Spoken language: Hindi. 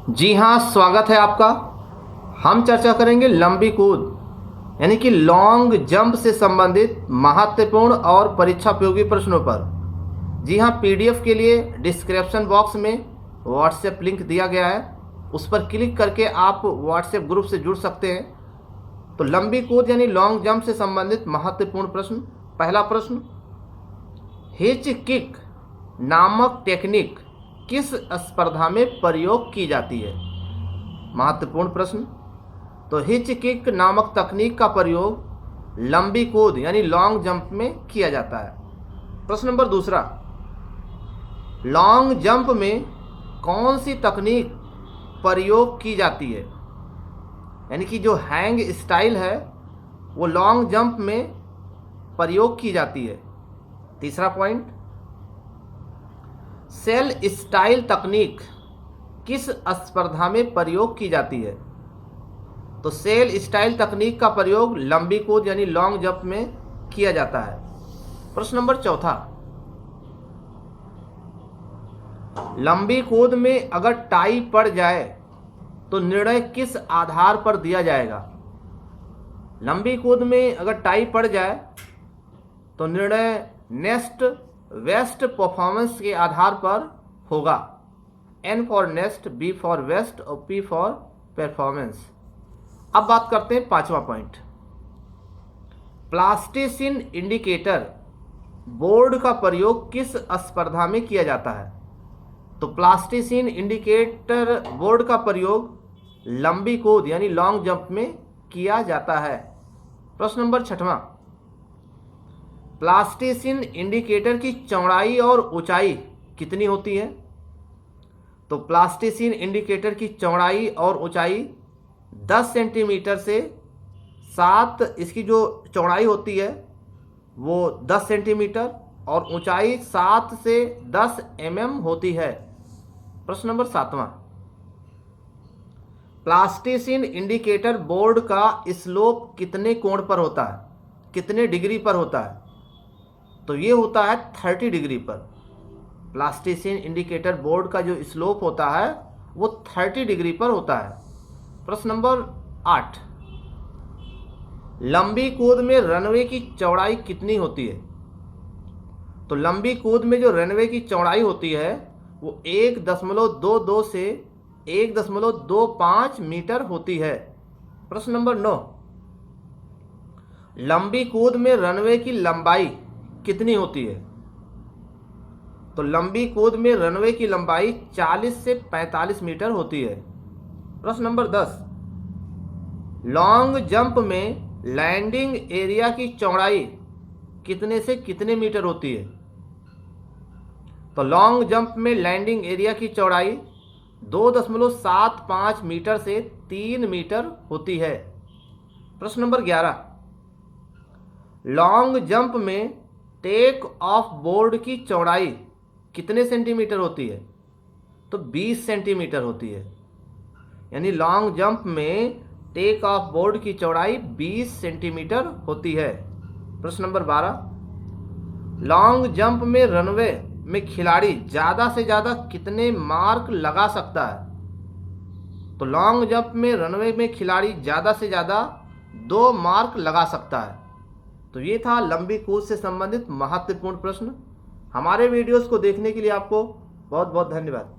जी हाँ, स्वागत है आपका। हम चर्चा करेंगे लंबी कूद यानी कि लॉन्ग जंप से संबंधित महत्वपूर्ण और परीक्षा उपयोगी प्रश्नों पर। जी हाँ, पीडीएफ के लिए डिस्क्रिप्शन बॉक्स में व्हाट्सएप लिंक दिया गया है, उस पर क्लिक करके आप व्हाट्सएप ग्रुप से जुड़ सकते हैं। तो लंबी कूद यानी लॉन्ग जंप से संबंधित महत्वपूर्ण प्रश्न। पहला प्रश्न, हिच किक नामक टेक्निक किस स्पर्धा में प्रयोग की जाती है? महत्वपूर्ण प्रश्न। तो हिच किक नामक तकनीक का प्रयोग लंबी कूद यानी लॉन्ग जंप में किया जाता है। प्रश्न नंबर दूसरा, लॉन्ग जंप में कौन सी तकनीक प्रयोग की जाती है? यानी कि जो हैंग स्टाइल है वो लॉन्ग जंप में प्रयोग की जाती है। तीसरा पॉइंट, सेल स्टाइल तकनीक किस स्पर्धा में प्रयोग की जाती है? तो सेल स्टाइल तकनीक का प्रयोग लंबी कूद यानी लॉन्ग जंप में किया जाता है। प्रश्न नंबर चौथा, लंबी कूद में अगर टाई पड़ जाए तो निर्णय किस आधार पर दिया जाएगा? लंबी कूद में अगर टाई पड़ जाए तो निर्णय नेक्स्ट वेस्ट परफॉर्मेंस के आधार पर होगा। N for next, B for waste और P फॉर परफॉर्मेंस। अब बात करते हैं पांचवा पॉइंट, प्लास्टिसिन इंडिकेटर बोर्ड का प्रयोग किस स्पर्धा में किया जाता है? तो प्लास्टिसिन इंडिकेटर बोर्ड का प्रयोग लंबी कूद यानी लॉन्ग जंप में किया जाता है। प्रश्न नंबर छठवां, प्लास्टिसिन इंडिकेटर की चौड़ाई और ऊंचाई कितनी होती है? तो प्लास्टिसिन इंडिकेटर की चौड़ाई और ऊंचाई 10 सेंटीमीटर से 7, इसकी जो चौड़ाई होती है वो 10 सेंटीमीटर और ऊंचाई 7 से 10 mm होती है। प्रश्न नंबर सातवां, प्लास्टिसिन इंडिकेटर बोर्ड का स्लोप कितने कोण पर होता है, कितने डिग्री पर होता है? तो ये होता है 30 डिग्री पर। प्लास्टिसिन इंडिकेटर बोर्ड का जो स्लोप होता है वो 30 डिग्री पर होता है। प्रश्न नंबर 8, लंबी कूद में रनवे की चौड़ाई कितनी होती है? तो लंबी कूद में जो रनवे की चौड़ाई होती है वो 1.22 से 1.25 मीटर होती है। प्रश्न नंबर 9, लंबी कूद में रनवे की लंबाई कितनी होती है? तो लंबी कूद में रनवे की लंबाई 40 से 45 मीटर होती है। प्रश्न नंबर 10, लॉन्ग जंप में लैंडिंग एरिया की चौड़ाई कितने से कितने मीटर होती है? तो लॉन्ग जंप में लैंडिंग एरिया की चौड़ाई 2.75 मीटर से 3 मीटर होती है। प्रश्न नंबर 11, लॉन्ग जंप में टेक ऑफ बोर्ड की चौड़ाई कितने सेंटीमीटर होती है? तो 20 सेंटीमीटर होती है। यानी लॉन्ग जंप में टेक ऑफ बोर्ड की चौड़ाई 20 सेंटीमीटर होती है। प्रश्न नंबर 12, लॉन्ग जंप में रनवे में खिलाड़ी ज़्यादा से ज़्यादा कितने मार्क लगा सकता है? तो लॉन्ग जंप में रनवे में खिलाड़ी ज़्यादा से ज़्यादा 2 मार्क लगा सकता है। तो ये था लंबी कूद से संबंधित महत्वपूर्ण प्रश्न। हमारे वीडियोस को देखने के लिए आपको बहुत बहुत धन्यवाद।